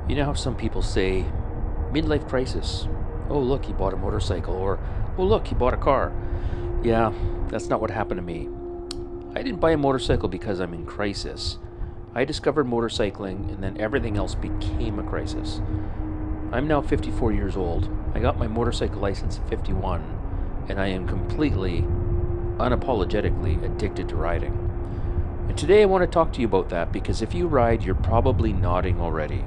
You know how some people say, midlife crisis. Oh, look, he bought a motorcycle. Or, oh, look, he bought a car. Yeah, that's not what happened to me. I didn't buy a motorcycle because I'm in crisis. I discovered motorcycling and then everything else became a crisis. I'm now 54 years old. I got my motorcycle license at 51, and I am completely, unapologetically addicted to riding. And today I want to talk to you about that because if you ride, you're probably nodding already.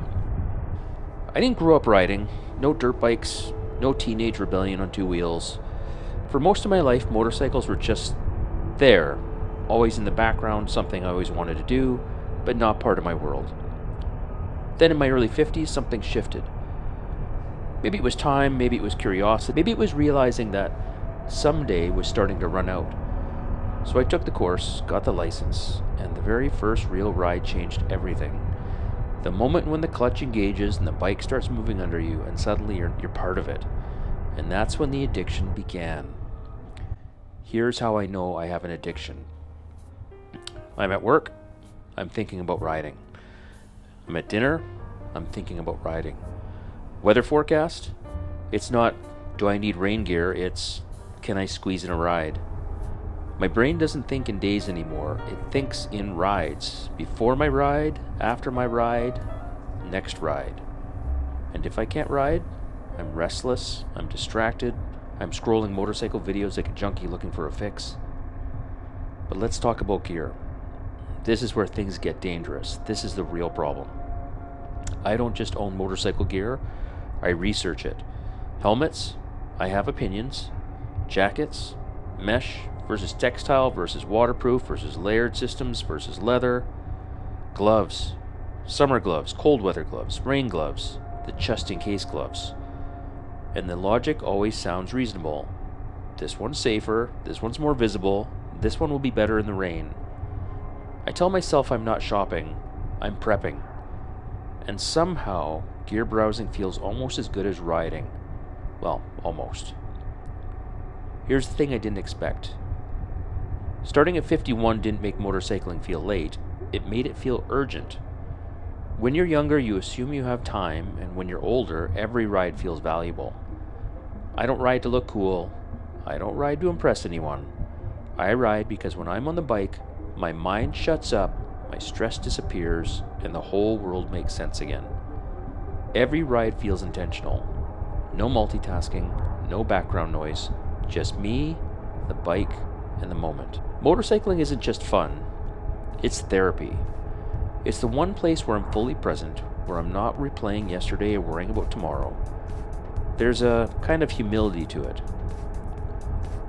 I didn't grow up riding, no dirt bikes, no teenage rebellion on two wheels. For most of my life, motorcycles were just there, always in the background, something I always wanted to do, but not part of my world. Then in my early 50s, something shifted. Maybe it was time, maybe it was curiosity, maybe it was realizing that someday was starting to run out. So I took the course, got the license, and the very first real ride changed everything. The moment when the clutch engages and the bike starts moving under you, and suddenly you're part of it. And that's when the addiction began. Here's how I know I have an addiction. I'm at work, I'm thinking about riding. I'm at dinner, I'm thinking about riding. Weather forecast? It's not, do I need rain gear? It's, can I squeeze in a ride? My brain doesn't think in days anymore. It thinks in rides. Before my ride, after my ride, next ride. And if I can't ride, I'm restless, I'm distracted, I'm scrolling motorcycle videos like a junkie looking for a fix. But let's talk about gear. This is where things get dangerous. This is the real problem. I don't just own motorcycle gear, I research it. Helmets, I have opinions. Jackets, mesh versus textile versus waterproof versus layered systems versus leather. Gloves, summer gloves, cold weather gloves, rain gloves, the just in case gloves. And the logic always sounds reasonable. This one's safer, this one's more visible, this one will be better in the rain. I tell myself I'm not shopping, I'm prepping. And somehow, gear browsing feels almost as good as riding. Well, almost. Here's the thing I didn't expect. Starting at 51 didn't make motorcycling feel late, it made it feel urgent. When you're younger, you assume you have time, and when you're older, every ride feels valuable. I don't ride to look cool. I don't ride to impress anyone. I ride because when I'm on the bike, my mind shuts up, my stress disappears, and the whole world makes sense again. Every ride feels intentional. No multitasking, no background noise, just me, the bike, and the moment. Motorcycling isn't just fun, it's therapy. It's the one place where I'm fully present, where I'm not replaying yesterday or worrying about tomorrow. There's a kind of humility to it.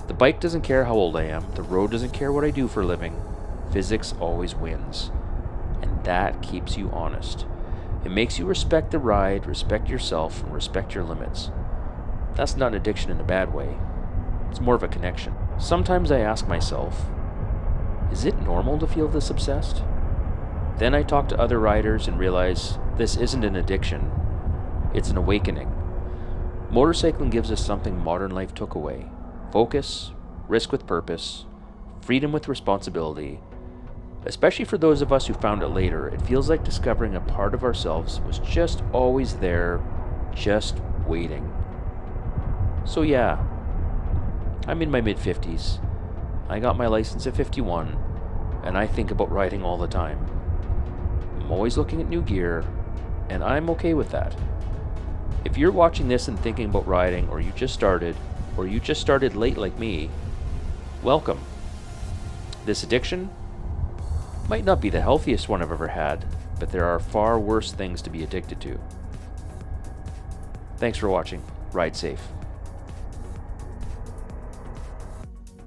The bike doesn't care how old I am, the road doesn't care what I do for a living. Physics always wins. And that keeps you honest. It makes you respect the ride, respect yourself, and respect your limits. That's not an addiction in a bad way. It's more of a connection. Sometimes I ask myself, is it normal to feel this obsessed? Then I talk to other riders and realize this isn't an addiction, it's an awakening. Motorcycling gives us something modern life took away. Focus, risk with purpose, freedom with responsibility. Especially for those of us who found it later, it feels like discovering a part of ourselves was just always there, just waiting. So yeah, I'm in my mid-50s. I got my license at 51, and I think about riding all the time. I'm always looking at new gear, and I'm okay with that. If you're watching this and thinking about riding, or you just started late like me, welcome. This addiction might not be the healthiest one I've ever had, but there are far worse things to be addicted to. Thanks for watching. Ride safe.